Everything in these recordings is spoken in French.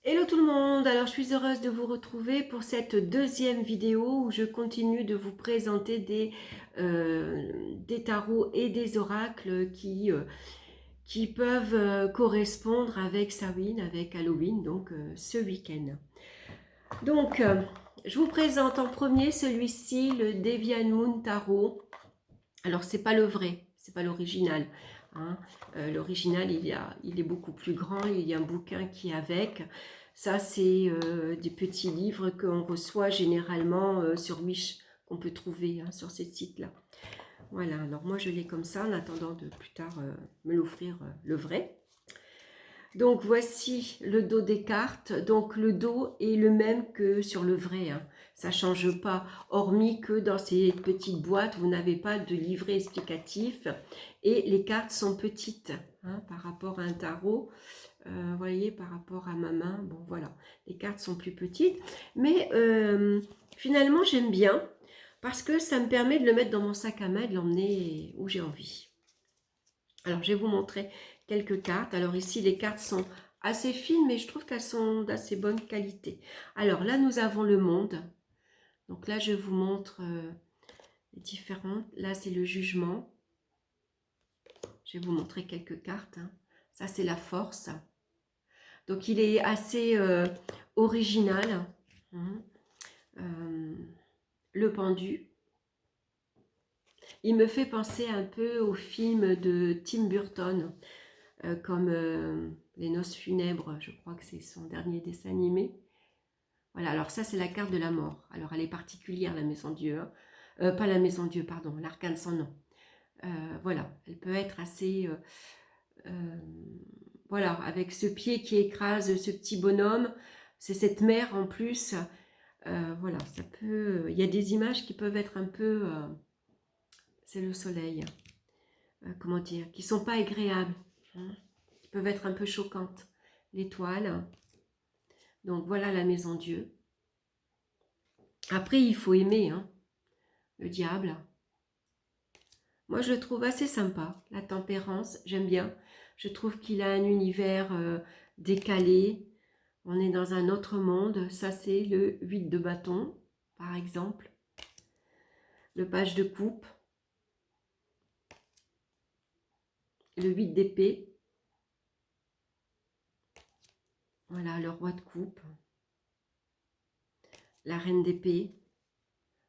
Hello tout le monde, alors je suis heureuse de vous retrouver pour cette deuxième vidéo où je continue de vous présenter des tarots et des oracles qui peuvent correspondre avec Samhain, avec Halloween, donc ce week-end. Donc, je vous présente en premier celui-ci, le Deviant Moon Tarot. Alors, c'est pas le vrai, c'est pas l'original. Hein. L'original, il est beaucoup plus grand, il y a un bouquin qui est avec. Ça, c'est des petits livres qu'on reçoit généralement sur Wish, qu'on peut trouver hein, sur ces sites-là. Voilà, alors moi je l'ai comme ça en attendant de plus tard me l'offrir le vrai. Donc voici le dos des cartes. Donc le dos est le même que sur le vrai. Hein. Ça ne change pas, hormis que dans ces petites boîtes, vous n'avez pas de livret explicatif. Et les cartes sont petites hein, par rapport à un tarot. Vous voyez, par rapport à ma main, bon voilà, les cartes sont plus petites. Mais finalement, j'aime bien parce que ça me permet de le mettre dans mon sac à main et de l'emmener où j'ai envie. Alors, je vais vous montrer quelques cartes. Alors ici, les cartes sont assez fines, mais je trouve qu'elles sont d'assez bonne qualité. Alors là, nous avons le monde. Donc là, je vous montre les différentes. Là, c'est le jugement. Je vais vous montrer quelques cartes. Hein. Ça, c'est la force. Donc, il est assez original. Hein. Le pendu. Il me fait penser un peu au film de Tim Burton, comme Les Noces funèbres, je crois que c'est son dernier dessin animé. Voilà, alors ça c'est la carte de la mort. Alors elle est particulière, la maison Dieu. Hein. Pas la maison Dieu, pardon, l'arcane sans nom. Voilà, elle peut être assez... voilà, avec ce pied qui écrase ce petit bonhomme, c'est cette mère en plus. Voilà, ça peut... Il y a des images qui peuvent être un peu... c'est le soleil. Comment dire, qui sont pas agréables, hein, qui peuvent être un peu choquantes. L'étoile, donc voilà la maison Dieu. Après, il faut aimer hein, le diable. Moi, je le trouve assez sympa, la tempérance, j'aime bien. Je trouve qu'il a un univers décalé. On est dans un autre monde. Ça, c'est le 8 de bâton, par exemple. Le page de coupe. Le 8 d'épée. Voilà, le roi de coupe. La reine d'épée.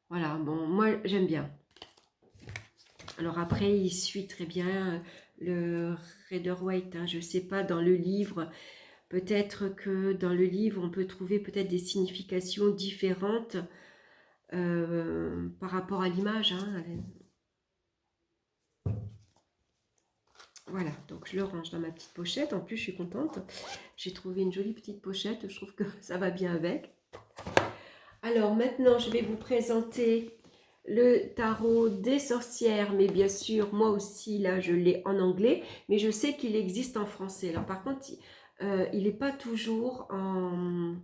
Voilà, bon, moi, j'aime bien. Alors après, il suit très bien le Rider-Waite. Hein, je ne sais pas, dans le livre, peut-être que dans le livre, on peut trouver peut-être des significations différentes par rapport à l'image. Hein. Voilà, donc je le range dans ma petite pochette. En plus, je suis contente. J'ai trouvé une jolie petite pochette. Je trouve que ça va bien avec. Alors maintenant, je vais vous présenter le tarot des sorcières, mais bien sûr, moi aussi, là, je l'ai en anglais, mais je sais qu'il existe en français. Alors, par contre, il n'est pas toujours en...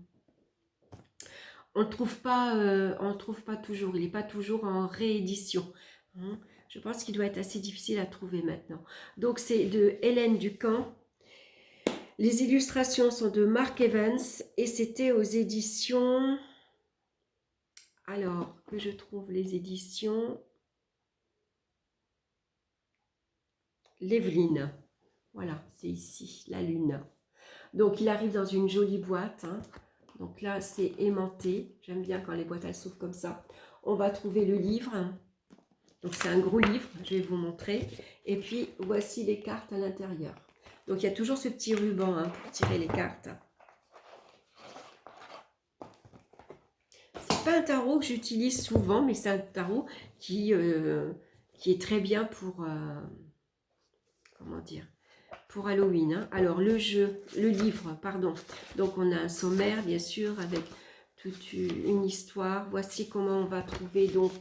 On ne le trouve pas toujours, il n'est pas toujours en réédition. Hein. Je pense qu'il doit être assez difficile à trouver maintenant. Donc, c'est de Hélène Ducamp. Les illustrations sont de Mark Evans et c'était aux éditions... Alors, que je trouve les éditions... L'Evelyne. Voilà, c'est ici, la lune. Donc, il arrive dans une jolie boîte. Hein. Donc là, c'est aimanté. J'aime bien quand les boîtes, elles s'ouvrent comme ça. On va trouver le livre. Donc, c'est un gros livre. Je vais vous montrer. Et puis, voici les cartes à l'intérieur. Donc, il y a toujours ce petit ruban hein, pour tirer les cartes. C'est pas un tarot que j'utilise souvent, mais c'est un tarot qui est très bien pour... comment dire, pour Halloween. Hein. Alors, le livre, pardon. Donc, on a un sommaire, bien sûr, avec toute une histoire. Voici comment on va trouver, donc,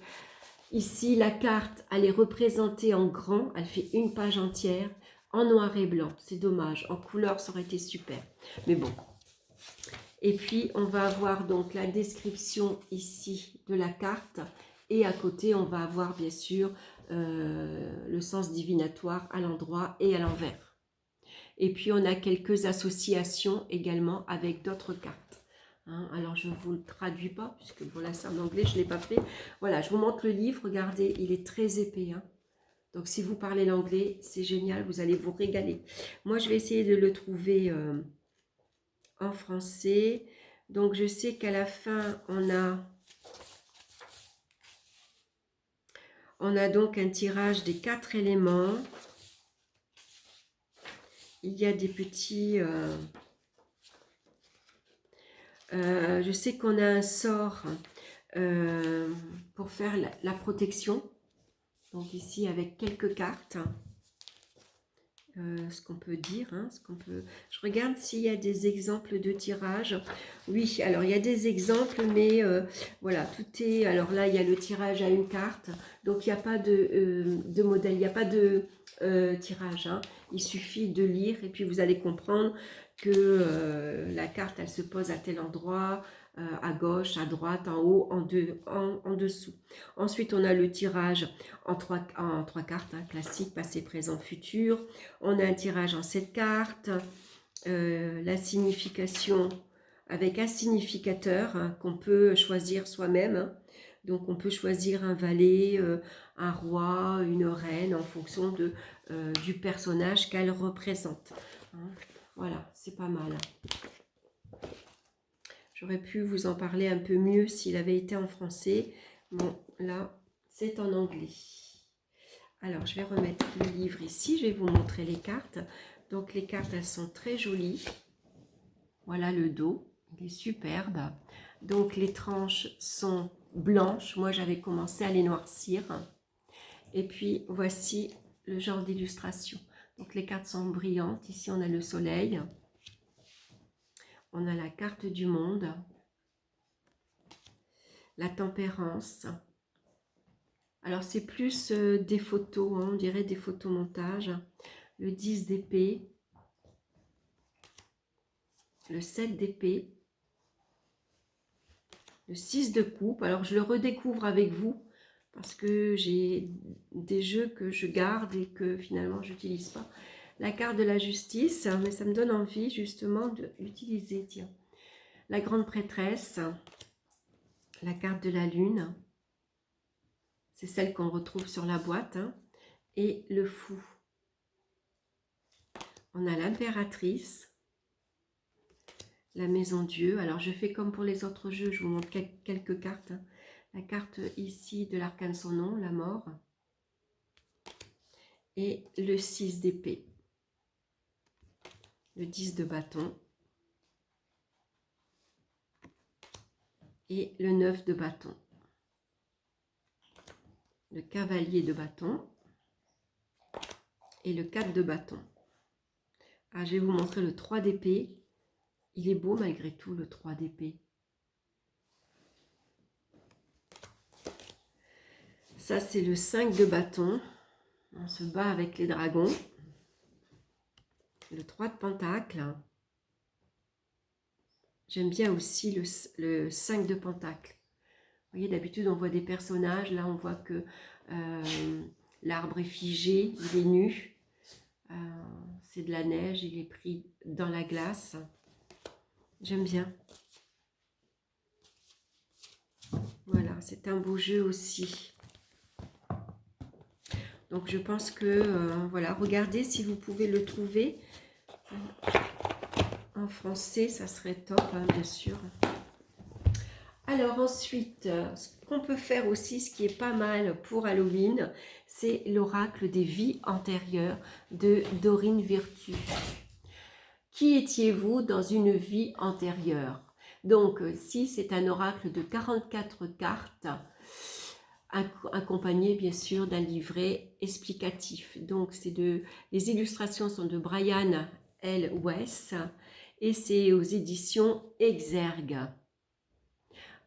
ici, la carte, elle est représentée en grand. Elle fait une page entière, en noir et blanc. C'est dommage. En couleur, ça aurait été super. Mais bon. Et puis, on va avoir, donc, la description, ici, de la carte. Et à côté, on va avoir, bien sûr, le sens divinatoire à l'endroit et à l'envers. Et puis on a quelques associations également avec d'autres cartes. Hein, alors je ne vous le traduis pas, puisque bon là c'est en anglais, je ne l'ai pas fait. Voilà, je vous montre le livre, regardez, il est très épais. Hein. Donc si vous parlez l'anglais, c'est génial, vous allez vous régaler. Moi je vais essayer de le trouver en français. Donc je sais qu'à la fin on a donc un tirage des 4 éléments. Il y a des petits... je sais qu'on a un sort pour faire la protection. Donc ici avec quelques cartes. Ce qu'on peut dire, hein, je regarde s'il y a des exemples de tirage. Oui, alors il y a des exemples, mais voilà, tout est... Alors là, il y a le tirage à une carte, donc il n'y a pas de modèle, il n'y a pas de tirage. Hein. Il suffit de lire et puis vous allez comprendre que la carte, elle se pose à tel endroit, à gauche, à droite, en haut, en dessous. Ensuite, on a le tirage en trois cartes, hein, classique, passé, présent, futur. On a un tirage en 7 cartes, la signification avec un significateur hein, qu'on peut choisir soi-même. Hein. Donc on peut choisir un valet, un roi, une reine en fonction du personnage qu'elle représente. Hein. Voilà, c'est pas mal. J'aurais pu vous en parler un peu mieux s'il avait été en français. Bon, là, c'est en anglais. Alors, je vais remettre le livre ici. Je vais vous montrer les cartes. Donc, les cartes, elles sont très jolies. Voilà le dos. Il est superbe. Donc, les tranches sont blanches. Moi, j'avais commencé à les noircir. Et puis, voici le genre d'illustration. Donc, les cartes sont brillantes. Ici, on a le soleil. On a la carte du monde. La tempérance. Alors, c'est plus des photos, hein, on dirait des photomontages. Le 10 d'épée. Le 7 d'épée. Le 6 de coupe. Alors, je le redécouvre avec vous parce que j'ai des jeux que je garde et que finalement, je n'utilise pas. La carte de la justice, mais ça me donne envie justement de l'utiliser. Tiens. La grande prêtresse. La carte de la lune. C'est celle qu'on retrouve sur la boîte. Hein, et le fou. On a l'impératrice. La maison Dieu. Alors, je fais comme pour les autres jeux. Je vous montre quelques cartes. Hein. La carte ici de l'arcane son nom, la mort. Et le 6 d'épée. Le 10 de bâton. Et le 9 de bâton. Le cavalier de bâton. Et le 4 de bâton. Ah, je vais vous montrer le 3 d'épée. Il est beau malgré tout, le 3 d'épée. Ça, c'est le 5 de bâton. On se bat avec les dragons. Le 3 de pentacle. J'aime bien aussi le 5 de pentacle. Vous voyez, d'habitude, on voit des personnages. Là, on voit que l'arbre est figé, il est nu. C'est de la neige, il est pris dans la glace. J'aime bien. Voilà, c'est un beau jeu aussi. Donc, je pense que, voilà, regardez si vous pouvez le trouver. En français, ça serait top, hein, bien sûr. Alors ensuite, ce qu'on peut faire aussi, ce qui est pas mal pour Halloween, c'est l'oracle des vies antérieures de Dorine Virtue. Qui étiez-vous dans une vie antérieure? Donc, si c'est un oracle de 44 cartes, accompagné bien sûr d'un livret explicatif. Donc, les illustrations sont de Brian L. West et c'est aux éditions Exergue.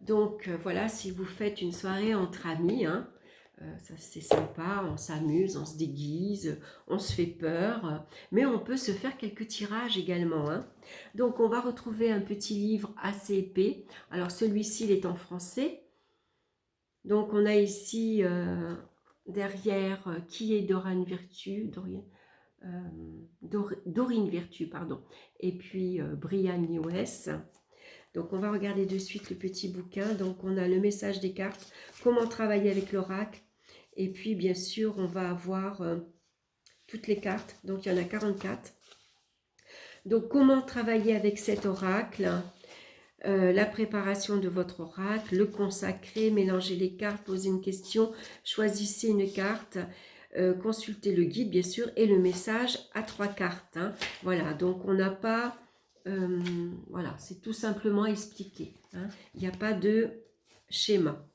Donc voilà, si vous faites une soirée entre amis, hein, ça c'est sympa, on s'amuse, on se déguise, on se fait peur, mais on peut se faire quelques tirages également. Hein. Donc on va retrouver un petit livre assez épais. Alors celui-ci, il est en français. Donc on a ici derrière qui est Dorine Virtue, Dorine Virtue, pardon, et puis Brian Lewis. Donc on va regarder de suite le petit bouquin. Donc on a le message des cartes, comment travailler avec l'oracle, et puis bien sûr on va avoir toutes les cartes, donc il y en a 44. Donc comment travailler avec cet oracle, la préparation de votre oracle, le consacrer, mélanger les cartes, poser une question, choisissez une carte, consultez le guide bien sûr, et le message à 3 cartes. Hein. Voilà, donc on n'a pas... voilà, c'est tout simplement expliqué. Hein. Il n'y a pas de schéma.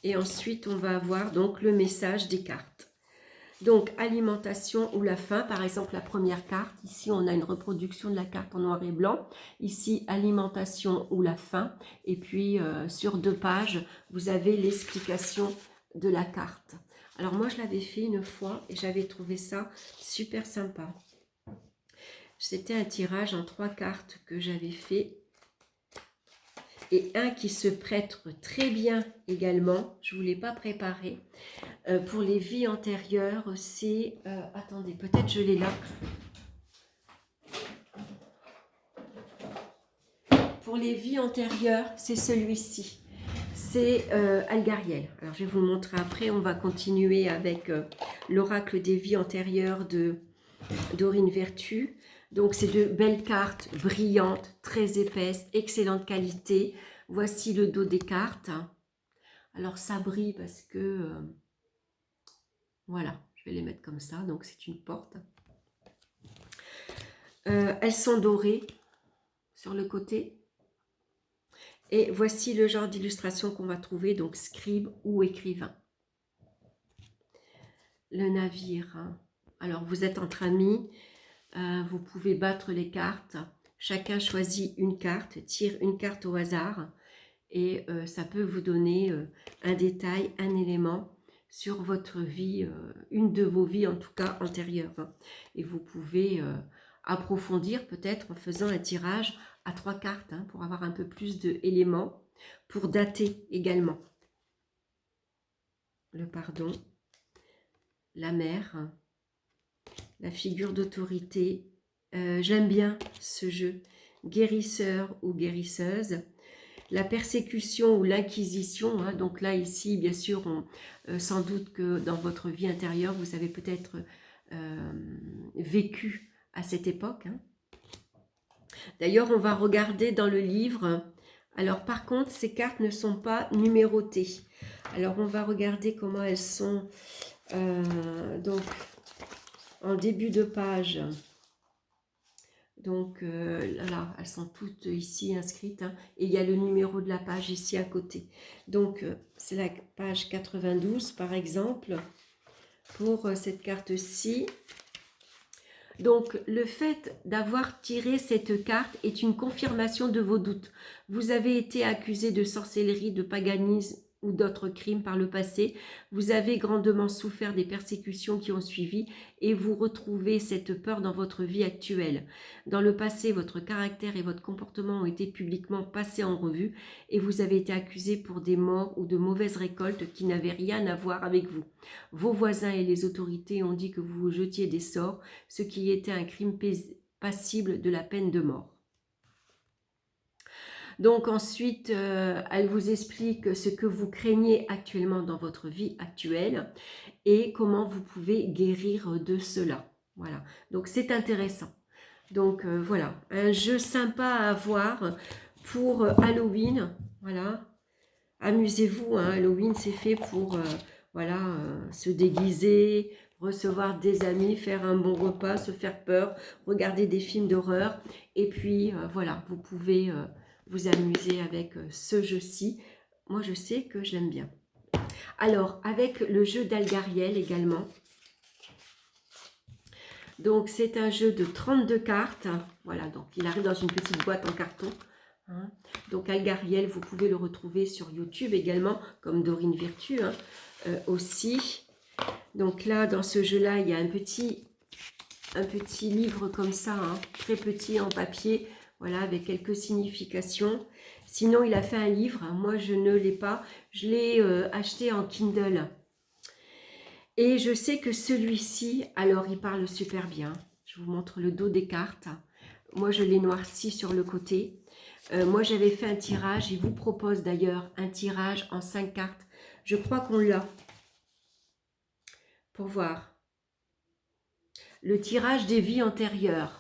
Et ensuite, on va avoir donc le message des cartes. Donc, alimentation ou la faim, par exemple, la première carte. Ici, on a une reproduction de la carte en noir et blanc. Ici, alimentation ou la faim. Et puis, sur 2 pages, vous avez l'explication de la carte. Alors, moi, je l'avais fait une fois et j'avais trouvé ça super sympa. C'était un tirage en 3 cartes que j'avais fait. Et un qui se prête très bien également. Je ne vous l'ai pas préparé. Pour les vies antérieures, c'est... attendez, peut-être je l'ai là. Pour les vies antérieures, c'est celui-ci. C'est Algariel. Alors, je vais vous le montrer après. On va continuer avec l'oracle des vies antérieures de Dorine Virtue. Donc, c'est de belles cartes, brillantes, très épaisses, excellente qualité. Voici le dos des cartes. Alors, ça brille parce que... voilà, je vais les mettre comme ça. Donc, c'est une porte. Elles sont dorées sur le côté. Et voici le genre d'illustration qu'on va trouver, donc scribe ou écrivain. Le navire. Alors, vous êtes entre amis, vous pouvez battre les cartes. Chacun choisit une carte, tire une carte au hasard. Et ça peut vous donner un détail, un élément sur votre vie, une de vos vies en tout cas antérieures. Et vous pouvez approfondir peut-être en faisant un tirage à 3 cartes pour avoir un peu plus d'éléments, pour dater également. Le pardon, la mère, la figure d'autorité. J'aime bien ce jeu, guérisseur ou guérisseuse. La persécution ou l'inquisition, hein, donc là ici bien sûr sans doute que dans votre vie intérieure vous avez peut-être vécu à cette époque. Hein. D'ailleurs on va regarder dans le livre, alors par contre ces cartes ne sont pas numérotées, alors on va regarder comment elles sont donc en début de page. Donc là, elles sont toutes ici inscrites. Hein, et il y a le numéro de la page ici à côté. Donc c'est la page 92 par exemple. Pour cette carte-ci. Donc le fait d'avoir tiré cette carte est une confirmation de vos doutes. Vous avez été accusé de sorcellerie, de paganisme ou d'autres crimes par le passé, vous avez grandement souffert des persécutions qui ont suivi et vous retrouvez cette peur dans votre vie actuelle. Dans le passé, votre caractère et votre comportement ont été publiquement passés en revue et vous avez été accusé pour des morts ou de mauvaises récoltes qui n'avaient rien à voir avec vous. Vos voisins et les autorités ont dit que vous vous jetiez des sorts, ce qui était un crime passible de la peine de mort. Donc ensuite, elle vous explique ce que vous craignez actuellement dans votre vie actuelle et comment vous pouvez guérir de cela. Voilà, donc c'est intéressant. Donc voilà, un jeu sympa à avoir pour Halloween. Voilà, amusez-vous, hein, Halloween c'est fait pour voilà, se déguiser, recevoir des amis, faire un bon repas, se faire peur, regarder des films d'horreur. Et puis voilà, vous pouvez... vous amuser avec ce jeu-ci. Moi, je sais que je l'aime bien. Alors, avec le jeu d'Algariel également. Donc, c'est un jeu de 32 cartes. Voilà, donc il arrive dans une petite boîte en carton. Hein. Donc, Algariel, vous pouvez le retrouver sur YouTube également, comme Dorine Virtue aussi. Donc là, dans ce jeu-là, il y a un petit livre comme ça, hein, très petit en papier. Voilà, avec quelques significations. Sinon, il a fait un livre. Moi, je ne l'ai pas. Je l'ai acheté en Kindle. Et je sais que celui-ci, alors il parle super bien. Je vous montre le dos des cartes. Moi, je l'ai noirci sur le côté. Moi, j'avais fait un tirage. Il vous propose d'ailleurs un tirage en 5 cartes. Je crois qu'on l'a. Pour voir. Le tirage des vies antérieures.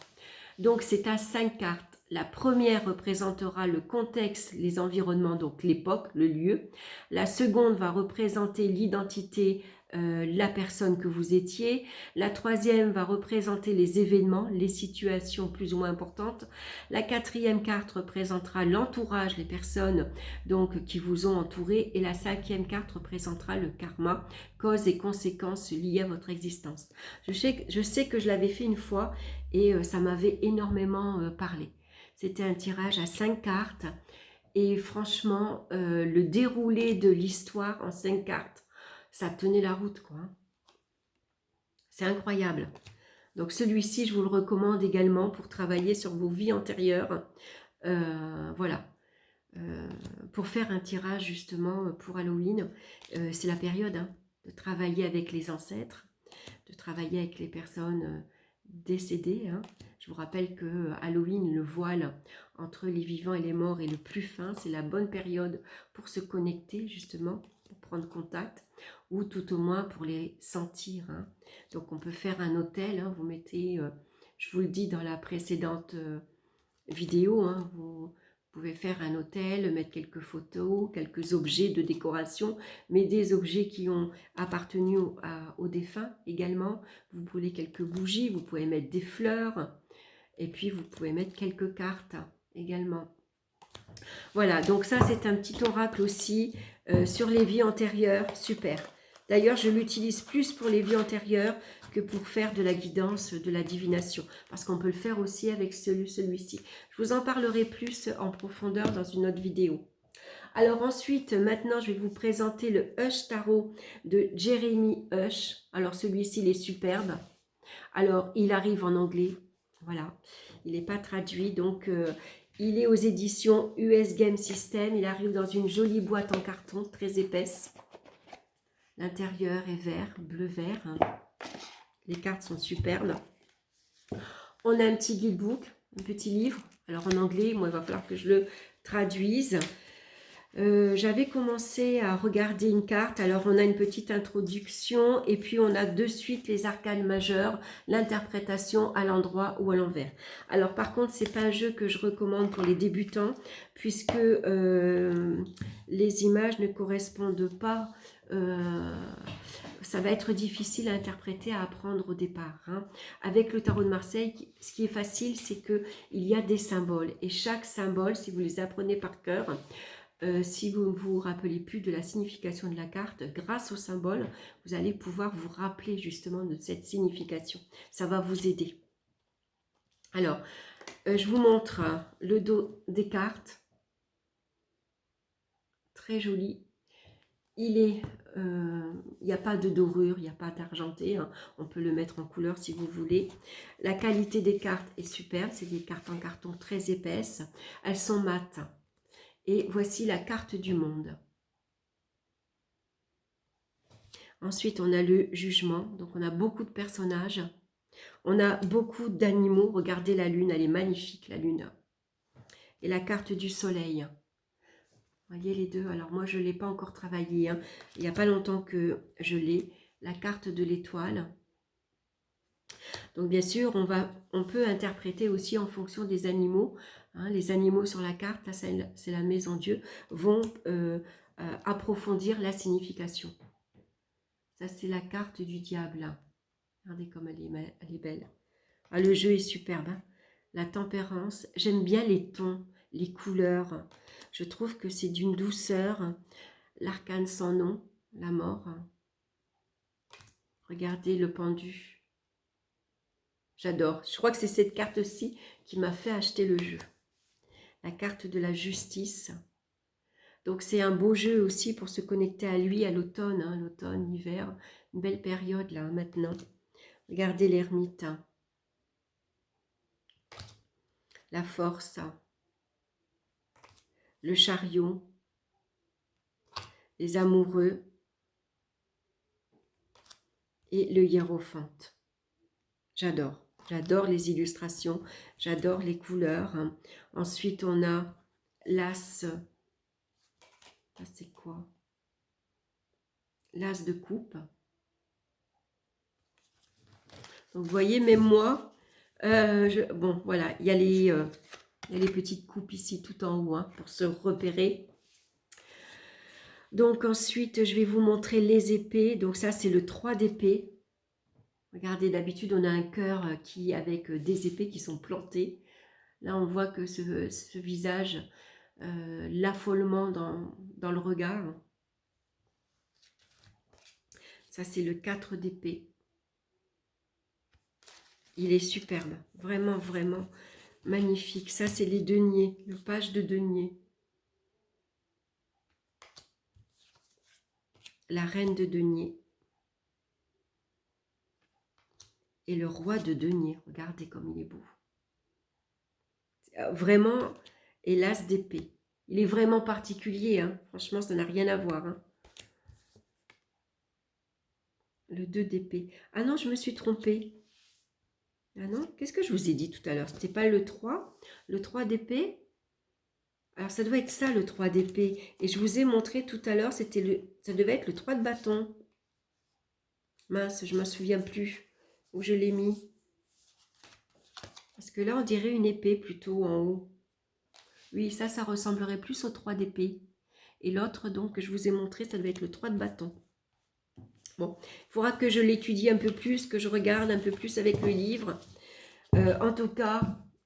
Donc, c'est à 5 cartes. La première représentera le contexte, les environnements, donc l'époque, le lieu. La seconde va représenter l'identité, la personne que vous étiez. La troisième va représenter les événements, les situations plus ou moins importantes. La quatrième carte représentera l'entourage, les personnes donc qui vous ont entouré. Et la cinquième carte représentera le karma, causes et conséquences liées à votre existence. Je sais que je l'avais fait une fois et ça m'avait énormément parlé. C'était un tirage à 5 cartes et franchement, le déroulé de l'histoire en 5 cartes, ça tenait la route, quoi. C'est incroyable. Donc celui-ci, je vous le recommande également pour travailler sur vos vies antérieures. Voilà. Pour faire un tirage justement pour Halloween, c'est la période hein, de travailler avec les ancêtres, de travailler avec les personnes décédées. Hein. Je vous rappelle que Halloween, le voile entre les vivants et les morts est le plus fin. C'est la bonne période pour se connecter justement, pour prendre contact, ou tout au moins pour les sentir. Hein. Donc on peut faire un hôtel, hein, vous mettez, je vous le dis dans la précédente vidéo, hein, vous pouvez faire un hôtel, mettre quelques photos, quelques objets de décoration, mais des objets qui ont appartenu aux défunts également. Vous brûlez quelques bougies, vous pouvez mettre des fleurs, et puis vous pouvez mettre quelques cartes également. Voilà, donc ça c'est un petit oracle aussi sur les vies antérieures, super. D'ailleurs, je l'utilise plus pour les vies antérieures que pour faire de la guidance, de la divination. Parce qu'on peut le faire aussi avec celui-ci. Je vous en parlerai plus en profondeur dans une autre vidéo. Alors ensuite, maintenant, je vais vous présenter le Hush Tarot de Jeremy Hush. Alors celui-ci, il est superbe. Alors, il arrive en anglais. Voilà. Il n'est pas traduit. Donc, il est aux éditions US Game System. Il arrive dans une jolie boîte en carton, très épaisse. L'intérieur est vert, bleu-vert. Les cartes sont superbes. On a un petit guidebook, un petit livre. Alors en anglais, moi, il va falloir que je le traduise. J'avais commencé à regarder une carte. Alors on a une petite introduction et puis on a de suite les arcanes majeurs, l'interprétation à l'endroit ou à l'envers. Alors par contre, c'est pas un jeu que je recommande pour les débutants puisque les images ne correspondent pas. Ça va être difficile à interpréter, à apprendre au départ. Hein. Avec le tarot de Marseille, ce qui est facile, c'est qu'il y a des symboles. Et chaque symbole, si vous les apprenez par cœur, si vous ne vous rappelez plus de la signification de la carte, grâce au symbole, vous allez pouvoir vous rappeler justement de cette signification. Ça va vous aider. Alors, je vous montre le dos des cartes. Très joli. Il n'y a pas de dorure, il n'y a pas d'argenté. Hein. On peut le mettre en couleur si vous voulez. La qualité des cartes est superbe. C'est des cartes en carton très épaisses. Elles sont mates. Et voici la carte du monde. Ensuite, on a le jugement. Donc, on a beaucoup de personnages. On a beaucoup d'animaux. Regardez la lune, elle est magnifique, la lune. Et la carte du soleil. Vous voyez les deux. Alors, moi, je ne l'ai pas encore travaillé. Hein. Il n'y a pas longtemps que je l'ai. La carte de l'étoile. Donc, bien sûr, on peut interpréter aussi en fonction des animaux. Hein. Les animaux sur la carte, là, c'est la maison Dieu, vont approfondir la signification. Ça, c'est la carte du diable. Regardez comme elle est belle. Ah, le jeu est superbe. Hein. La tempérance. J'aime bien les tons, les couleurs. Je trouve que c'est d'une douceur. L'arcane sans nom, la mort. Regardez le pendu. J'adore. Je crois que c'est cette carte-ci qui m'a fait acheter le jeu. La carte de la justice. Donc c'est un beau jeu aussi pour se connecter à lui à l'automne. Hein, l'automne, l'hiver. Une belle période là maintenant. Regardez l'ermite. La force. Le chariot. Les amoureux. et le hiérophante. J'adore. J'adore les illustrations, j'adore les couleurs. Ensuite, on a l'as. Ça, c'est quoi? L'as de coupe. Donc, vous voyez, même moi, bon, voilà, il y a les petites coupes ici tout en haut, hein, pour se repérer. Donc, ensuite, je vais vous montrer les épées. Donc, ça, c'est le 3 d'épée. Regardez, d'habitude, on a un cœur qui avec des épées qui sont plantées. Là, on voit que ce visage, l'affolement dans le regard. Ça, c'est le 4 d'épée. Il est superbe. Vraiment, vraiment magnifique. Ça, c'est les deniers, le page de denier. La reine de denier. Et le roi de denier. Regardez comme il est beau. Vraiment, et l'as d'épée. Il est vraiment particulier, hein. Franchement, ça n'a rien à voir. Hein. Le 2 d'épée. Ah non, je me suis trompée. Ah non, qu'est-ce que je vous ai dit tout à l'heure? C'était pas le 3? Le 3 d'épée? Alors, ça doit être ça, le 3 d'épée. Et je vous ai montré tout à l'heure, ça devait être le 3 de bâton. Mince, je ne m'en souviens plus où je l'ai mis. Parce que là, on dirait une épée plutôt en haut. Oui, ça ressemblerait plus au 3 d'épée. Et l'autre, donc, que je vous ai montré, ça devait être le 3 de bâton. Bon, il faudra que je l'étudie un peu plus, que je regarde un peu plus avec le livre. En tout cas,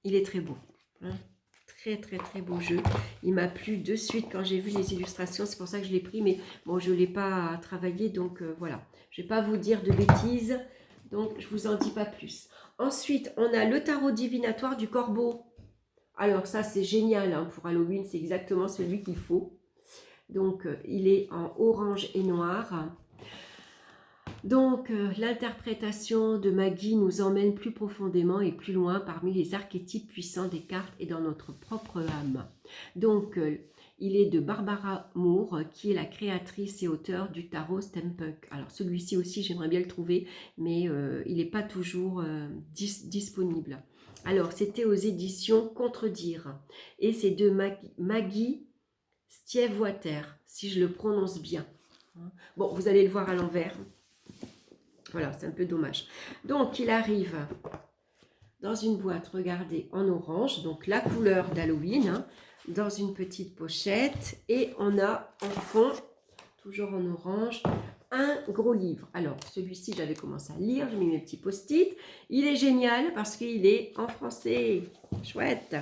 il est très beau. Hein. Très, très, très beau jeu. Il m'a plu de suite quand j'ai vu les illustrations. C'est pour ça que je l'ai pris. Mais bon, je ne l'ai pas travaillé. Donc, voilà. Je ne vais pas vous dire de bêtises. Donc, je ne vous en dis pas plus. Ensuite, on a le tarot divinatoire du corbeau. Alors, ça, c'est génial. Hein, pour Halloween, c'est exactement celui qu'il faut. Donc, il est en orange et noir. Donc, l'interprétation de Maggie nous emmène plus profondément et plus loin parmi les archétypes puissants des cartes et dans notre propre âme. Donc, il est de Barbara Moore, qui est la créatrice et auteure du tarot Steampunk. Alors, celui-ci aussi, j'aimerais bien le trouver, mais il n'est pas toujours disponible. Alors, c'était aux éditions Contredire. Et c'est de Maggie Stiefwater, si je le prononce bien. Bon, vous allez le voir à l'envers. Voilà, c'est un peu dommage. Donc, il arrive dans une boîte, regardez, en orange, donc la couleur d'Halloween, hein, dans une petite pochette. Et on a en fond, toujours en orange, un gros livre. Alors, celui-ci, j'avais commencé à lire, j'ai mis mes petits post-it. Il est génial parce qu'il est en français. Chouette.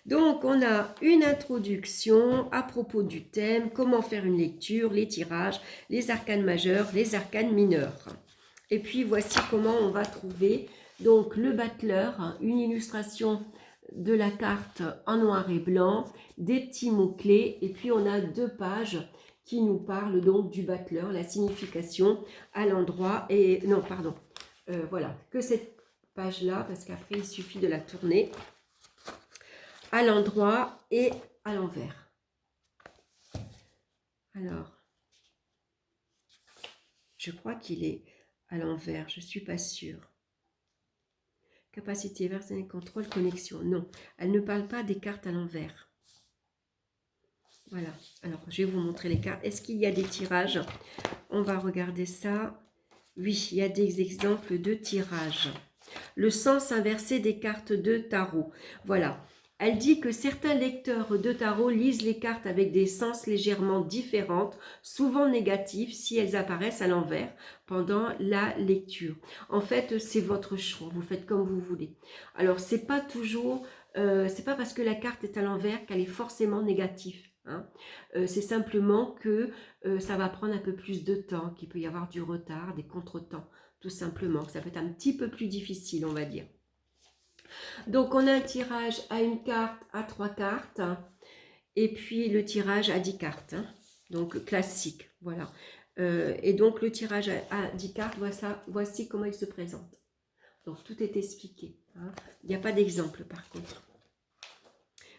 Donc, on a une introduction à propos du thème, comment faire une lecture, les tirages, les arcanes majeurs, les arcanes mineurs. Et puis, voici comment on va trouver donc le battleur, une illustration de la carte en noir et blanc, des petits mots-clés, et puis on a 2 pages qui nous parlent donc du battleur, la signification à l'endroit, et non, pardon, voilà, que cette page-là, parce qu'après, il suffit de la tourner à l'endroit et à l'envers. Alors, je crois qu'il est à l'envers, je ne suis pas sûre. Capacité, version, contrôle, connexion. Non, elle ne parle pas des cartes à l'envers. Voilà, alors je vais vous montrer les cartes. Est-ce qu'il y a des tirages? On va regarder ça. Oui, il y a des exemples de tirages. Le sens inversé des cartes de tarot. Voilà. Elle dit que certains lecteurs de tarot lisent les cartes avec des sens légèrement différents, souvent négatifs si elles apparaissent à l'envers pendant la lecture. En fait, c'est votre choix, vous faites comme vous voulez. Alors, c'est pas toujours, c'est pas parce que la carte est à l'envers qu'elle est forcément négative. Hein. C'est simplement que ça va prendre un peu plus de temps, qu'il peut y avoir du retard, des contretemps, tout simplement. Ça peut être un petit peu plus difficile, on va dire. Donc, on a un tirage à une carte, à 3 cartes, et puis le tirage à 10 cartes, hein, donc classique, voilà. Et donc, le tirage à 10 cartes, voici comment il se présente. Donc, tout est expliqué. Hein. Il n'y a pas d'exemple, par contre.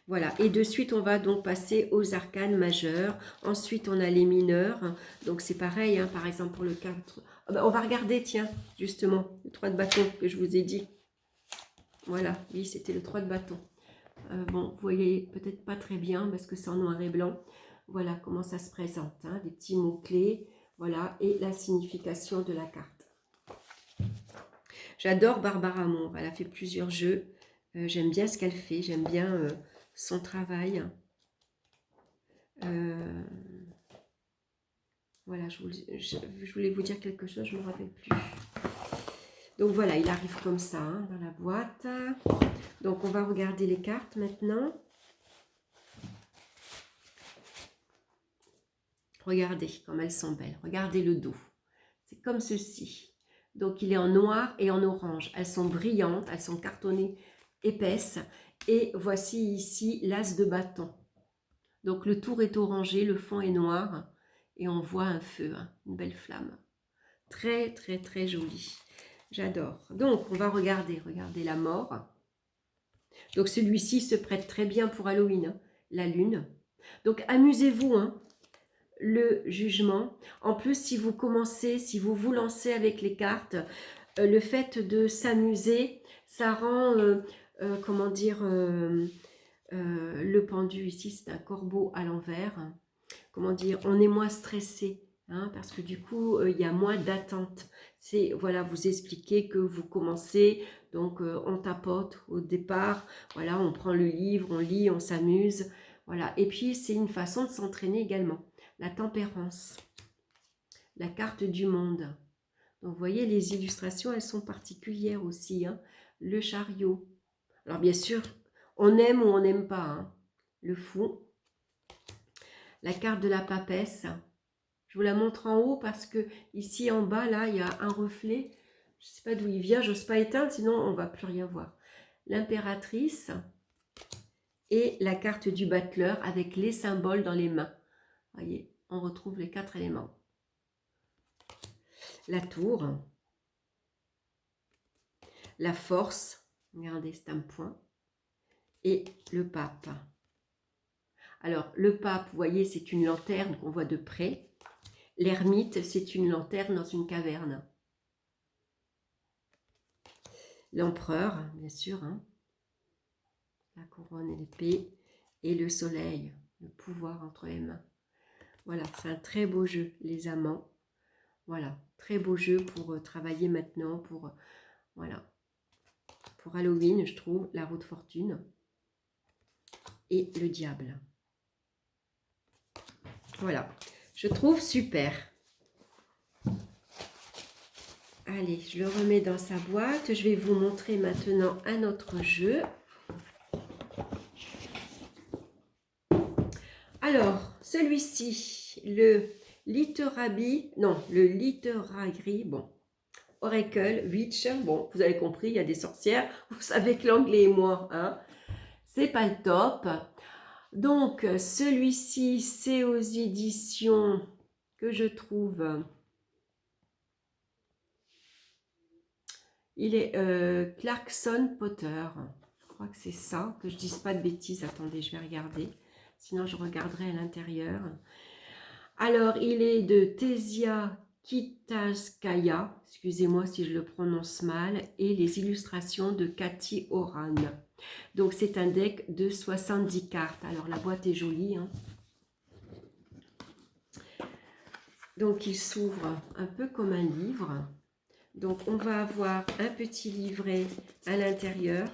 Voilà, et de suite, on va donc passer aux arcanes majeurs. Ensuite, on a les mineurs. Donc, c'est pareil, hein, par exemple, pour le 4. Ah ben, on va regarder, tiens, justement, le 3 de bâton que je vous ai dit. Voilà, oui, c'était le 3 de bâton. Bon, vous voyez peut-être pas très bien parce que c'est en noir et blanc. Voilà comment ça se présente, hein, des petits mots-clés. Voilà, et la signification de la carte. J'adore Barbara Moore, elle a fait plusieurs jeux. J'aime bien ce qu'elle fait, j'aime bien son travail. Voilà, je voulais vous dire quelque chose, je ne me rappelle plus. Donc voilà, il arrive comme ça, hein, dans la boîte. Donc on va regarder les cartes maintenant. Regardez comme elles sont belles. Regardez le dos. C'est comme ceci. Donc il est en noir et en orange. Elles sont brillantes, elles sont cartonnées épaisses. Et voici ici l'as de bâton. Donc le tour est orangé, le fond est noir. Et on voit un feu, hein, une belle flamme. Très, très, très joli. J'adore. Donc, on va regarder la mort. Donc, celui-ci se prête très bien pour Halloween, hein, la lune. Donc, amusez-vous, hein, le jugement. En plus, si vous commencez, si vous vous lancez avec les cartes, le fait de s'amuser, ça rend, comment dire, le pendu ici, c'est un corbeau à l'envers. Comment dire, on est moins stressé, hein, parce que du coup, il y a moins d'attente. C'est, voilà, vous expliquer que vous commencez, donc on tapote au départ, voilà, on prend le livre, on lit, on s'amuse, voilà. Et puis, c'est une façon de s'entraîner également. La tempérance, la carte du monde. Donc, vous voyez, les illustrations, elles sont particulières aussi, hein. Le chariot. Alors, bien sûr, on aime ou on n'aime pas, hein. Le fou. La carte de la papesse. Je vous la montre en haut parce que ici en bas, là, il y a un reflet. Je ne sais pas d'où il vient, j'ose pas éteindre, sinon on ne va plus rien voir. L'impératrice et la carte du battleur avec les symboles dans les mains. Vous voyez, on retrouve les 4 éléments. La tour. La force. Regardez, c'est un point. Et le pape. Alors, le pape, vous voyez, c'est une lanterne qu'on voit de près. L'ermite, c'est une lanterne dans une caverne. L'empereur, bien sûr, hein. La couronne et l'épée, et le soleil, le pouvoir entre les mains. Voilà, c'est un très beau jeu, les amants. Voilà, très beau jeu pour travailler maintenant, pour, voilà, pour Halloween, je trouve, la roue de fortune et le diable. Voilà, je trouve super. Allez, je le remets dans sa boîte. Je vais vous montrer maintenant un autre jeu. Alors, celui-ci, le Literaby, non, le Literary, bon, Oracle, Witch, bon, vous avez compris, il y a des sorcières, vous savez que l'anglais et moi, hein, c'est pas le top. Donc, celui-ci, c'est aux éditions que je trouve, il est Clarkson Potter, je crois que c'est ça, que je dise pas de bêtises, attendez, je vais regarder, sinon je regarderai à l'intérieur. Alors, il est de Tesia Kitaskaya, excusez-moi si je le prononce mal, et les illustrations de Cathy Oran. Donc, c'est un deck de 70 cartes. Alors, la boîte est jolie, hein. Donc, il s'ouvre un peu comme un livre. Donc, on va avoir un petit livret à l'intérieur.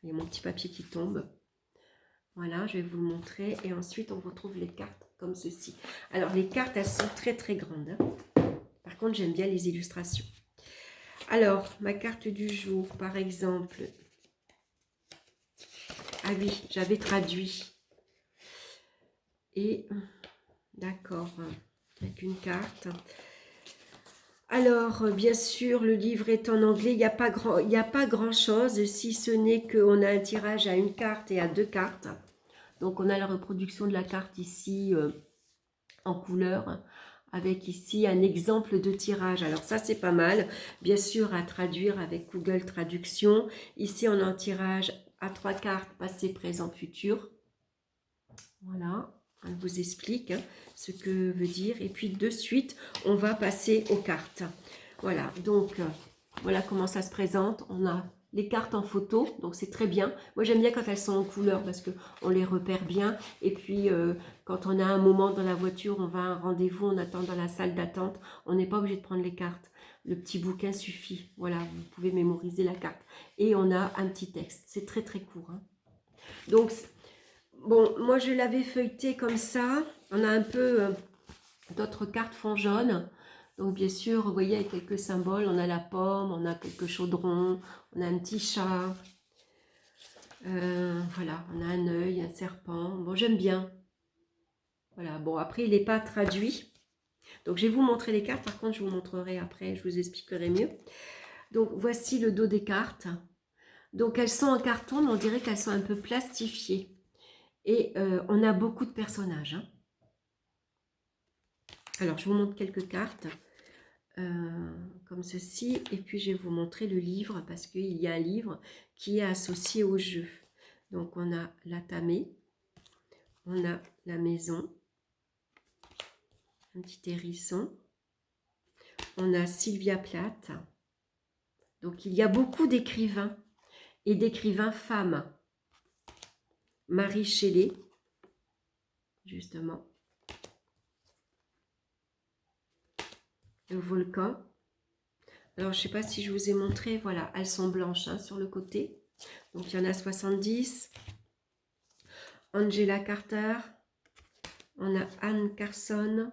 Il y a mon petit papier qui tombe. Voilà, je vais vous le montrer. Et ensuite, on retrouve les cartes comme ceci. Alors, les cartes, elles sont très, très grandes, hein. Par contre, j'aime bien les illustrations. Alors, ma carte du jour, par exemple. Ah oui, j'avais traduit. Et, d'accord, avec une carte. Alors, bien sûr, le livre est en anglais. Il n'y a pas grand-chose, si ce n'est qu'on a un tirage à une carte et à 2 cartes. Donc, on a la reproduction de la carte ici en couleur, avec ici un exemple de tirage. Alors ça, c'est pas mal. Bien sûr, à traduire avec Google Traduction. Ici, on a un tirage à 3 cartes, passé, présent, futur. Voilà, elle vous explique hein, ce que veut dire. Et puis de suite, on va passer aux cartes. Voilà, donc voilà comment ça se présente. On a les cartes en photo, donc c'est très bien. Moi j'aime bien quand elles sont en couleur parce qu'on les repère bien. Et puis quand on a un moment dans la voiture, on va à un rendez-vous, on attend dans la salle d'attente, on n'est pas obligé de prendre les cartes. Le petit bouquin suffit. Voilà, vous pouvez mémoriser la carte. Et on a un petit texte. C'est très très court. Hein. Donc, bon, moi je l'avais feuilleté comme ça. On a un peu d'autres cartes fond jaune. Donc bien sûr, vous voyez, avec quelques symboles, on a la pomme, on a quelques chaudrons, on a un petit chat. Voilà, on a un œil, un serpent. Bon, j'aime bien. Voilà, bon, après, il n'est pas traduit. Donc, je vais vous montrer les cartes. Par contre, je vous montrerai après, je vous expliquerai mieux. Donc, voici le dos des cartes. Donc, elles sont en carton, mais on dirait qu'elles sont un peu plastifiées. Et on a beaucoup de personnages. Hein. Alors, je vous montre quelques cartes. Comme ceci, et puis je vais vous montrer le livre parce qu'il y a un livre qui est associé au jeu. Donc on a la tamée, on a la maison, un petit hérisson, on a Sylvia Plath. Donc il y a beaucoup d'écrivains et d'écrivains femmes. Marie Shelley, justement, le volcan. Alors, je ne sais pas si je vous ai montré, voilà, elles sont blanches hein, sur le côté. Donc, il y en a 70. Angela Carter. On a Anne Carson.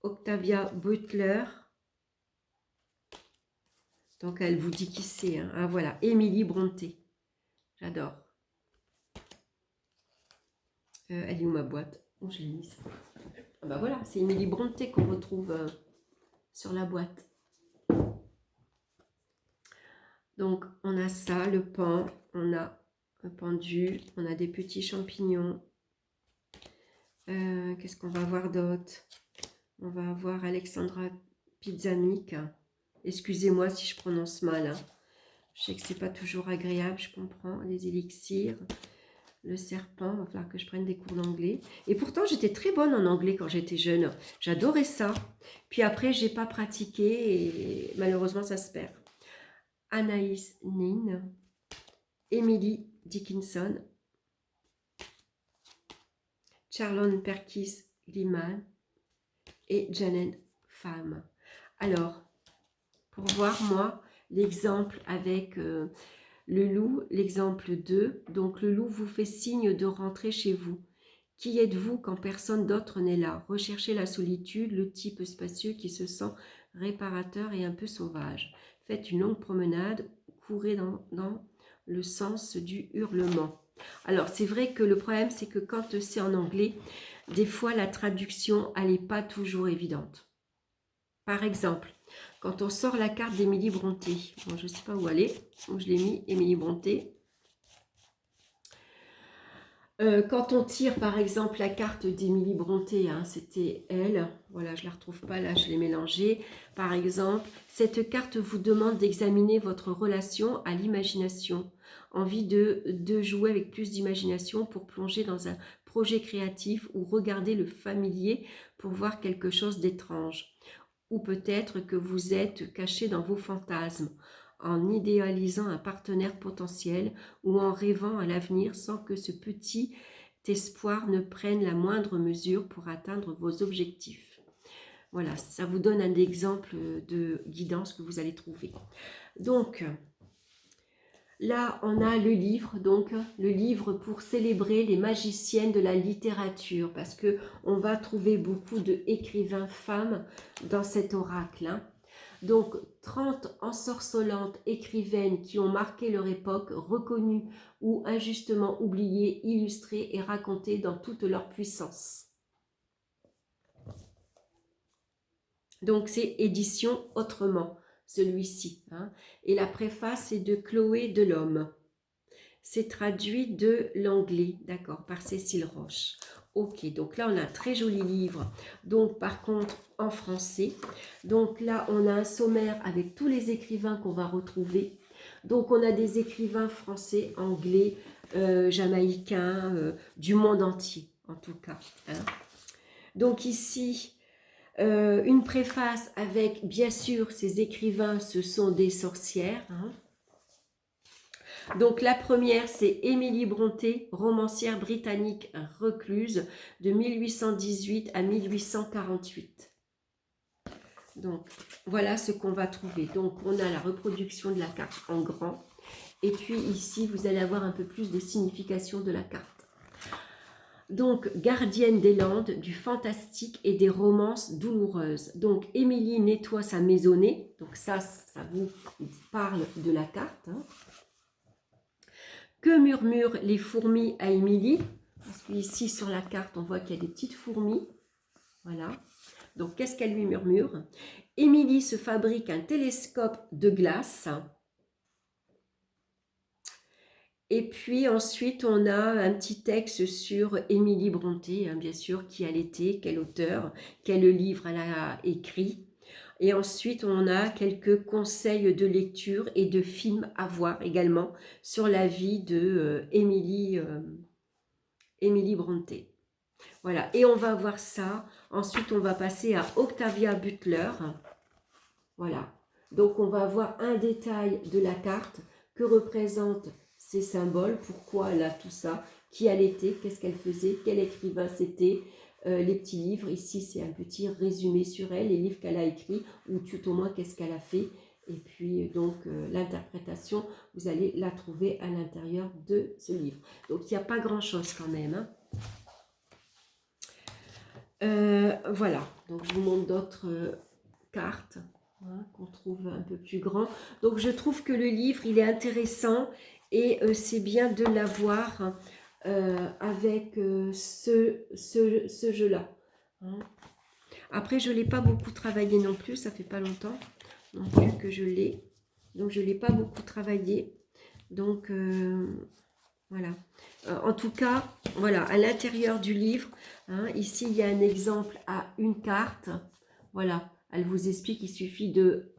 Octavia Butler. Donc, elle vous dit qui c'est. Hein. Ah, voilà, Émilie Brontë. J'adore. Elle est où ma boîte? Oh, je l'ai mise. Ah, bah voilà, c'est Émilie Brontë qu'on retrouve sur la boîte. Donc, on a ça, le pan, on a un pendu, on a des petits champignons. Qu'est-ce qu'on va avoir d'autre? On va avoir Alexandra Pizzanik. Excusez-moi si je prononce mal. Hein. Je sais que c'est pas toujours agréable, je comprends. Les élixirs, le serpent, il va falloir que je prenne des cours d'anglais. Et pourtant, j'étais très bonne en anglais quand j'étais jeune. J'adorais ça. Puis après, j'ai pas pratiqué et malheureusement, ça se perd. Anaïs Nin, Emily Dickinson, Charlone Perkis Liman et Janet Pham. Alors, pour voir moi l'exemple avec le loup, l'exemple 2, donc le loup vous fait signe de rentrer chez vous. Qui êtes-vous quand personne d'autre n'est là? Recherchez la solitude, le type spacieux qui se sent réparateur et un peu sauvage. Faites une longue promenade, courez dans le sens du hurlement. Alors, c'est vrai que le problème, c'est que quand c'est en anglais, des fois, la traduction, elle n'est pas toujours évidente. Par exemple, quand on sort la carte d'Émilie Brontë, bon, je ne sais pas où elle est, où je l'ai mis, Émilie Brontë. Quand on tire par exemple la carte d'Émilie Brontë, hein, c'était elle, voilà je ne la retrouve pas là, je l'ai mélangée. Par exemple, cette carte vous demande d'examiner votre relation à l'imagination, envie de jouer avec plus d'imagination pour plonger dans un projet créatif ou regarder le familier pour voir quelque chose d'étrange. Ou peut-être que vous êtes caché dans vos fantasmes, en idéalisant un partenaire potentiel ou en rêvant à l'avenir sans que ce petit espoir ne prenne la moindre mesure pour atteindre vos objectifs. Voilà, ça vous donne un exemple de guidance que vous allez trouver. Donc, là, on a le livre, donc le livre pour célébrer les magiciennes de la littérature, parce que on va trouver beaucoup d'écrivains femmes dans cet oracle. Hein. Donc, 30 ensorcelantes écrivaines qui ont marqué leur époque, reconnues ou injustement oubliées, illustrées et racontées dans toute leur puissance. Donc, c'est édition autrement, celui-ci. Hein. Et la préface est de Chloé Delhomme. C'est traduit de l'anglais, d'accord, par Cécile Roche. Ok, donc là, on a un très joli livre. Donc, par contre, en français. Donc là, on a un sommaire avec tous les écrivains qu'on va retrouver. Donc on a des écrivains français, anglais, jamaïcains, du monde entier en tout cas. Hein. Donc ici, une préface avec, bien sûr, ces écrivains, ce sont des sorcières. Hein. Donc la première, c'est Émilie Brontë, romancière britannique recluse de 1818 à 1848. Donc voilà ce qu'on va trouver. Donc on a la reproduction de la carte en grand. Et puis ici, vous allez avoir un peu plus de signification de la carte. Donc, gardienne des Landes, du fantastique et des romances douloureuses. Donc, Émilie nettoie sa maisonnée. Donc ça vous parle de la carte. Hein. Que murmurent les fourmis à Émilie? Parce qu'ici, sur la carte, on voit qu'il y a des petites fourmis. Voilà. Donc, qu'est-ce qu'elle lui murmure? Émilie se fabrique un télescope de glace. Et puis ensuite, on a un petit texte sur Émilie Brontë, hein, bien sûr, qui elle était, quel auteur, quel livre elle a écrit. Et ensuite, on a quelques conseils de lecture et de films à voir également sur la vie de Émilie Brontë. Voilà, et on va voir ça. Ensuite, on va passer à Octavia Butler. Voilà, donc on va avoir un détail de la carte que représentent ces symboles, pourquoi elle a tout ça, qui elle était, qu'est-ce qu'elle faisait, quel écrivain c'était, les petits livres. Ici, c'est un petit résumé sur elle, les livres qu'elle a écrits, ou tout au moins qu'est-ce qu'elle a fait. Et puis, donc, l'interprétation, vous allez la trouver à l'intérieur de ce livre. Donc, il n'y a pas grand-chose quand même. Hein. Voilà, donc je vous montre d'autres cartes. Hein, qu'on trouve un peu plus grand. Donc je trouve que le livre il est intéressant et c'est bien de l'avoir avec ce jeu-là. Hein. Après je ne l'ai pas beaucoup travaillé non plus, ça fait pas longtemps non plus que je l'ai. Donc je ne l'ai pas beaucoup travaillé. Donc voilà. En tout cas, voilà, à l'intérieur du livre, hein, ici il y a un exemple à une carte. Voilà. Elle vous explique qu'il suffit de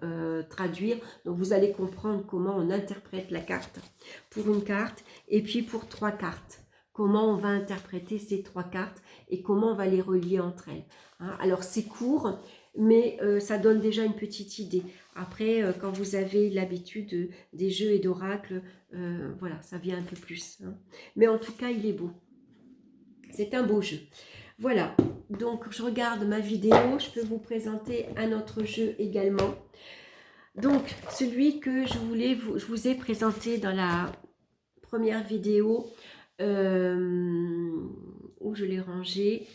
traduire. Donc, vous allez comprendre comment on interprète la carte pour une carte et puis pour 3 cartes. Comment on va interpréter ces 3 cartes et comment on va les relier entre elles. Hein. Alors, c'est court, mais ça donne déjà une petite idée. Après, quand vous avez l'habitude des jeux et d'oracles, voilà, ça vient un peu plus. Hein. Mais en tout cas, il est beau. C'est un beau jeu. Voilà, donc je regarde ma vidéo, je peux vous présenter un autre jeu également. Donc, celui que je vous ai présenté dans la première vidéo, où je l'ai rangé.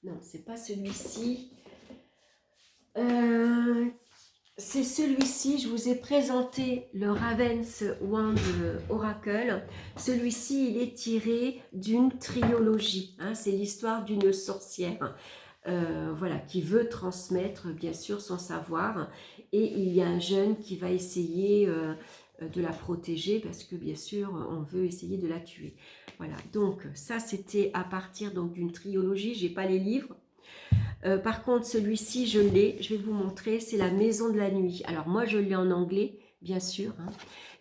Non, c'est pas celui-ci. C'est celui-ci, je vous ai présenté le Raven's Wand Oracle. Celui-ci, il est tiré d'une trilogie. Hein, c'est l'histoire d'une sorcière voilà, qui veut transmettre, bien sûr, son savoir. Et il y a un jeune qui va essayer de la protéger parce que, bien sûr, on veut essayer de la tuer. Voilà, donc ça, c'était à partir d'une trilogie. Je n'ai pas les livres. Par contre, celui-ci, je l'ai, je vais vous montrer, c'est la Maison de la Nuit. Alors moi, je l'ai en anglais, bien sûr. Hein,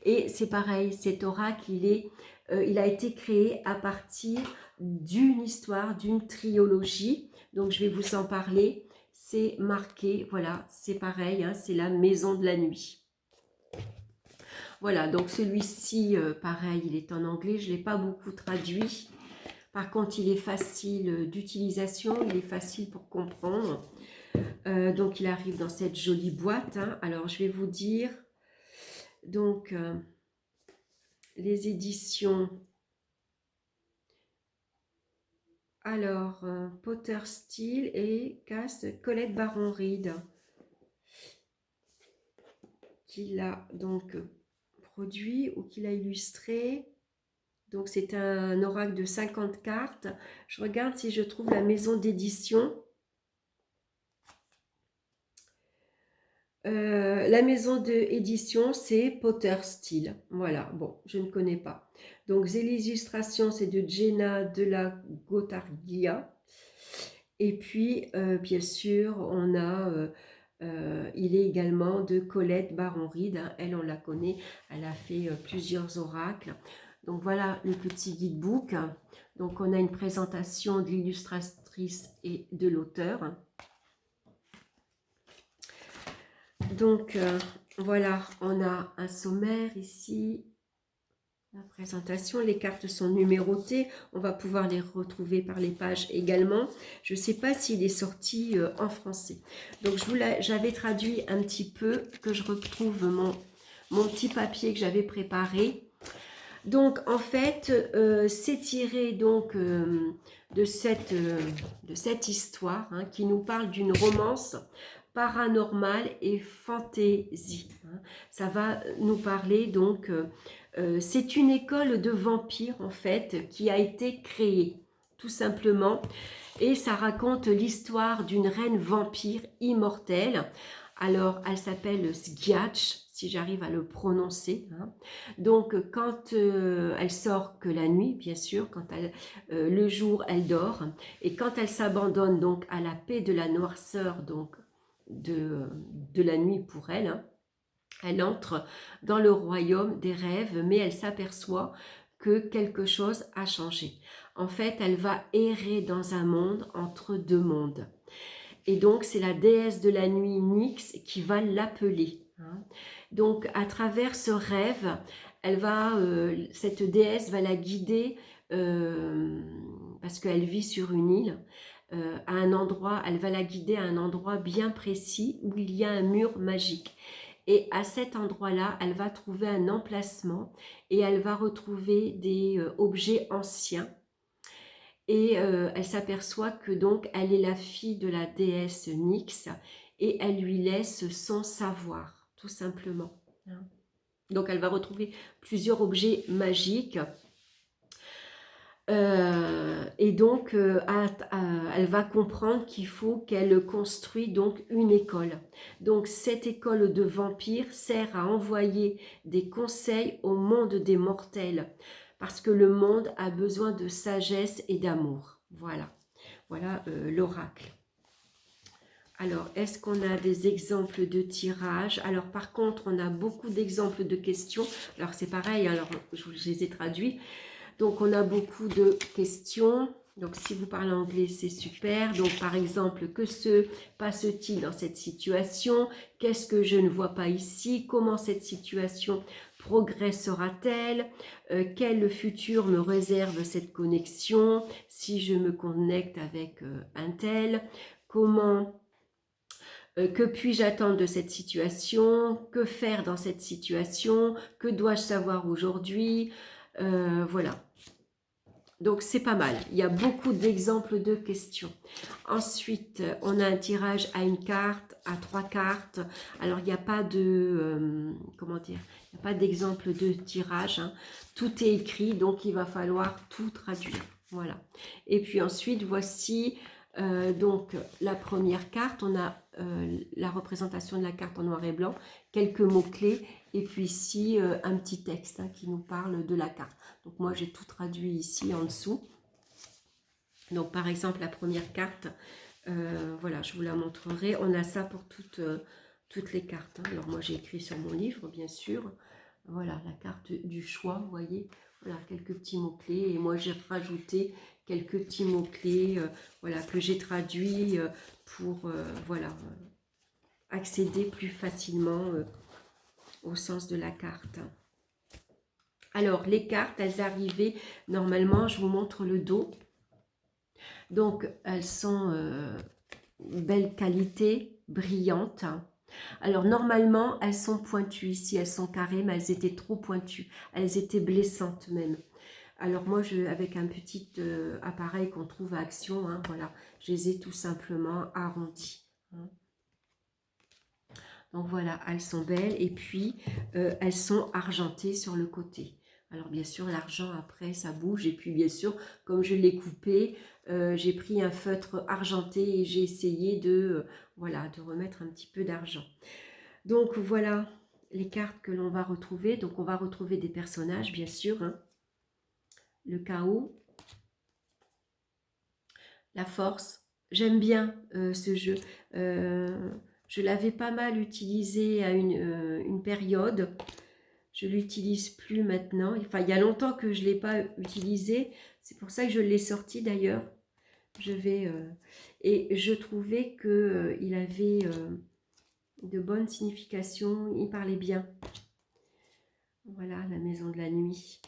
et c'est pareil, cet oracle, il a été créé à partir d'une histoire, d'une trilogie. Donc, je vais vous en parler. C'est marqué, voilà, c'est pareil, hein, c'est la Maison de la Nuit. Voilà, donc celui-ci, pareil, il est en anglais, je ne l'ai pas beaucoup traduit. Par contre, il est facile d'utilisation, il est facile pour comprendre. Donc, il arrive dans cette jolie boîte. Hein. Alors, je vais vous dire, donc, les éditions. Alors, Potter Steel et Casse Colette Baron-Reed, qui l'a donc produit ou qui l'a illustré. Donc, c'est un oracle de 50 cartes. Je regarde si je trouve la maison d'édition. La maison d'édition, c'est Potter Steel. Voilà, bon, je ne connais pas. Donc, les illustrations, c'est de Jenna de la Gotargia. Et puis, bien sûr, on a Il est également de Colette Baron-Reed, hein. Elle, on la connaît, elle a fait plusieurs oracles. Donc voilà le petit guidebook. Donc on a une présentation de l'illustratrice et de l'auteur. Donc voilà, on a un sommaire ici. La présentation, les cartes sont numérotées, on va pouvoir les retrouver par les pages également. Je ne sais pas s'il est sorti en français. Donc j'avais traduit un petit peu, que je retrouve mon petit papier que j'avais préparé. Donc en fait, c'est tiré donc de cette histoire, hein, qui nous parle d'une romance paranormale et fantaisie, hein. Ça va nous parler donc, c'est une école de vampires en fait qui a été créée tout simplement, et ça raconte l'histoire d'une reine vampire immortelle. Alors elle s'appelle Sgiach, si j'arrive à le prononcer, hein. Donc quand elle sort que la nuit, bien sûr, quand le jour elle dort, et quand elle s'abandonne donc à la paix de la noirceur donc de la nuit pour elle, hein, elle entre dans le royaume des rêves, mais elle s'aperçoit que quelque chose a changé. En fait, elle va errer dans un monde entre deux mondes. Et donc, c'est la déesse de la nuit, Nyx, qui va l'appeler, hein. Donc, à travers ce rêve, cette déesse va la guider, parce qu'elle vit sur une île, à un endroit, elle va la guider à un endroit bien précis où il y a un mur magique. Et à cet endroit-là, elle va trouver un emplacement et elle va retrouver des objets anciens. Et elle s'aperçoit que donc elle est la fille de la déesse Nyx et elle lui laisse son savoir, tout simplement, hein. Donc elle va retrouver plusieurs objets magiques. Et donc, elle va comprendre qu'il faut qu'elle construise donc une école. Donc, cette école de vampires sert à envoyer des conseils au monde des mortels, parce que le monde a besoin de sagesse et d'amour. Voilà, voilà l'oracle. Alors, est-ce qu'on a des exemples de tirages? Alors, par contre, on a beaucoup d'exemples de questions. Alors, c'est pareil, alors je les ai traduits. Donc, on a beaucoup de questions. Donc, si vous parlez anglais, c'est super. Donc, par exemple, que se passe-t-il dans cette situation? Qu'est-ce que je ne vois pas ici? Comment cette situation progressera-t-elle? Quel futur me réserve cette connexion si je me connecte avec un tel? Que puis-je attendre de cette situation? Que faire dans cette situation? Que dois-je savoir aujourd'hui? Voilà. Donc, c'est pas mal. Il y a beaucoup d'exemples de questions. Ensuite, on a un tirage à une carte, à 3 cartes. Alors, il n'y a pas de... comment dire? Il n'y a pas d'exemple de tirage, hein. Tout est écrit, donc il va falloir tout traduire. Voilà. Et puis ensuite, voici donc la première carte. On a la représentation de la carte en noir et blanc, quelques mots-clés, et puis ici un petit texte, hein, qui nous parle de la carte. Donc moi j'ai tout traduit ici en dessous. Donc par exemple la première carte, voilà, je vous la montrerai. On a ça pour toutes les cartes, hein. Alors moi j'ai écrit sur mon livre, bien sûr. Voilà la carte du choix, vous voyez. Voilà quelques petits mots-clés, et moi j'ai rajouté quelques petits mots-clés, voilà, que j'ai traduits pour voilà, accéder plus facilement au sens de la carte. Alors, les cartes, elles arrivaient, normalement, je vous montre le dos. Donc, elles sont belle qualité, brillantes. Alors, normalement, elles sont pointues ici, elles sont carrées, mais elles étaient trop pointues. Elles étaient blessantes même. Alors, moi, avec un petit appareil qu'on trouve à Action, hein, voilà, je les ai tout simplement arrondies, hein. Donc, voilà, elles sont belles, et puis, elles sont argentées sur le côté. Alors bien sûr l'argent après ça bouge, et puis bien sûr comme je l'ai coupé, j'ai pris un feutre argenté et j'ai essayé voilà, de remettre un petit peu d'argent. Donc voilà les cartes que l'on va retrouver. Donc on va retrouver des personnages bien sûr, hein. Le chaos, la force. J'aime bien ce jeu. Je l'avais pas mal utilisé à une période. Je l'utilise plus maintenant. Enfin, il y a longtemps que je ne l'ai pas utilisé. C'est pour ça que je l'ai sorti d'ailleurs. Et je trouvais que il avait de bonnes significations. Il parlait bien. Voilà, la maison de la nuit.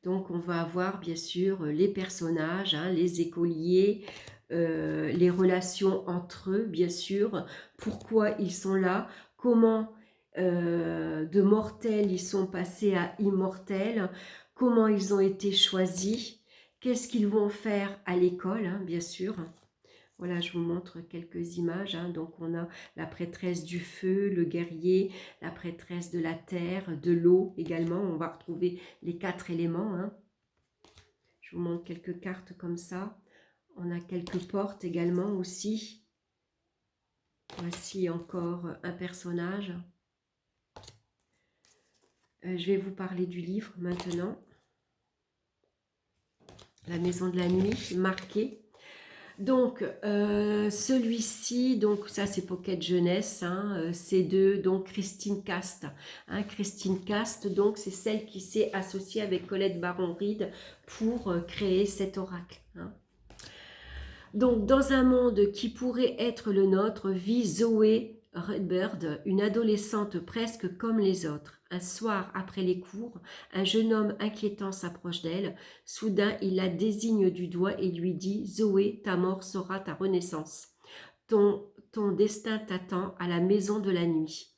Donc, on va avoir bien sûr les personnages, hein, les écoliers, les relations entre eux, bien sûr, pourquoi ils sont là, comment de mortels ils sont passés à immortels, comment ils ont été choisis, qu'est-ce qu'ils vont faire à l'école, hein, bien sûr. Voilà, je vous montre quelques images. Hein. Donc, on a la prêtresse du feu, le guerrier, la prêtresse de la terre, de l'eau également. On va retrouver les 4 éléments. Hein. Je vous montre quelques cartes comme ça. On a quelques portes également aussi. Voici encore un personnage. Je vais vous parler du livre maintenant. La maison de la nuit, marqué. Donc, celui-ci, donc ça c'est Pocket Jeunesse, hein, c'est de donc Christine Cast. Hein, Christine Cast, donc c'est celle qui s'est associée avec Colette Baron-Reed pour créer cet oracle. Hein. Donc, dans un monde qui pourrait être le nôtre, vit Zoé Redbird, une adolescente presque comme les autres. Un soir, après les cours, un jeune homme inquiétant s'approche d'elle. Soudain, il la désigne du doigt et lui dit « Zoé, ta mort sera ta renaissance. Ton destin t'attend à la maison de la nuit. »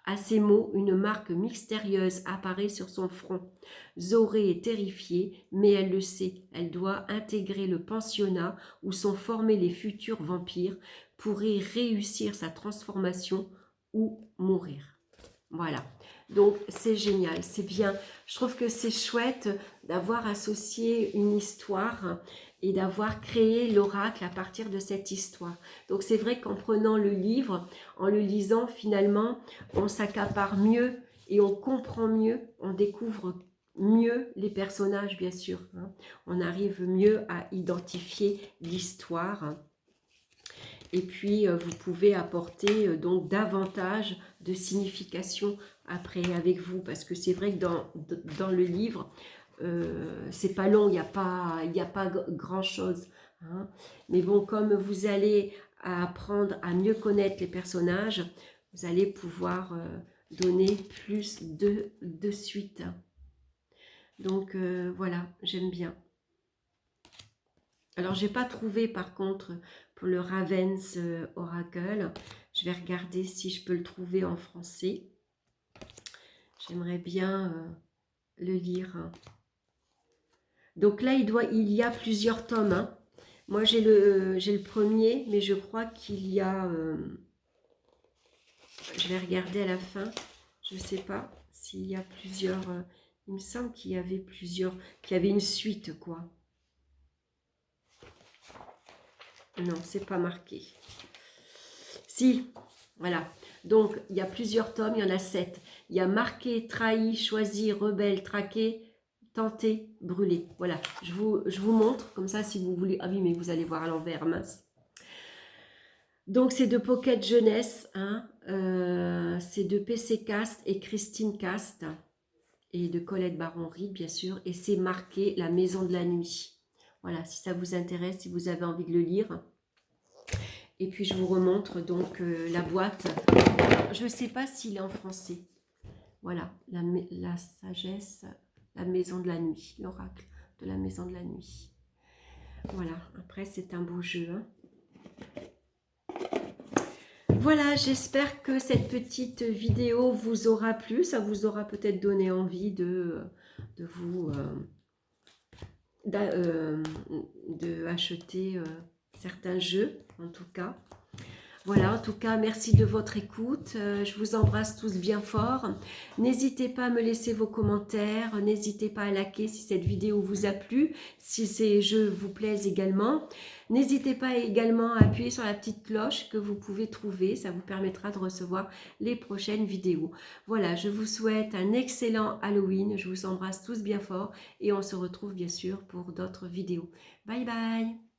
À ces mots, une marque mystérieuse apparaît sur son front. Zoé est terrifiée, mais elle le sait. Elle doit intégrer le pensionnat où sont formés les futurs vampires pour y réussir sa transformation ou mourir. Voilà. Donc, c'est génial, c'est bien. Je trouve que c'est chouette d'avoir associé une histoire et d'avoir créé l'oracle à partir de cette histoire. Donc, c'est vrai qu'en prenant le livre, en le lisant, finalement, on s'accapare mieux et on comprend mieux, on découvre mieux les personnages, bien sûr. Hein. On arrive mieux à identifier l'histoire. Et puis, vous pouvez apporter donc davantage de signification après avec vous. Parce que c'est vrai que dans le livre, c'est pas long, il n'y a pas grand-chose. Hein. Mais bon, comme vous allez apprendre à mieux connaître les personnages, vous allez pouvoir donner plus de suite. Donc, voilà, j'aime bien. Alors, j'ai pas trouvé par contre pour le Ravens Oracle. Je vais regarder si je peux le trouver en français. J'aimerais bien le lire. Donc là, il y a plusieurs tomes. Hein. Moi, j'ai le premier, mais je crois qu'il y a... je vais regarder à la fin. Je ne sais pas s'il y a plusieurs... il me semble qu'il y avait plusieurs... qu'il y avait une suite, quoi. Non, c'est pas marqué. Si, voilà. Donc, il y a plusieurs tomes, il y en a 7. Il y a marqué, trahi, choisi, rebelle, traqué, tenté, brûlé. Voilà, je vous montre, comme ça, si vous voulez... Ah oui, mais vous allez voir à l'envers, mince. Donc, c'est de Pocket Jeunesse, hein. C'est de PC Cast et Christine Cast, et de Colette Baron-Reed, bien sûr. Et c'est marqué La Maison de la Nuit. Voilà, si ça vous intéresse, si vous avez envie de le lire. Et puis, je vous remontre donc la boîte. Je ne sais pas s'il est en français. Voilà, la sagesse, la maison de la nuit, l'oracle de la maison de la nuit. Voilà, après, c'est un beau jeu. Hein. Voilà, j'espère que cette petite vidéo vous aura plu. Ça vous aura peut-être donné envie de vous... de acheter certains jeux, en tout cas. Voilà, en tout cas, merci de votre écoute. Je vous embrasse tous bien fort. N'hésitez pas à me laisser vos commentaires. N'hésitez pas à liker si cette vidéo vous a plu, si ces jeux vous plaisent également. N'hésitez pas également à appuyer sur la petite cloche que vous pouvez trouver. Ça vous permettra de recevoir les prochaines vidéos. Voilà, je vous souhaite un excellent Halloween. Je vous embrasse tous bien fort et on se retrouve bien sûr pour d'autres vidéos. Bye bye!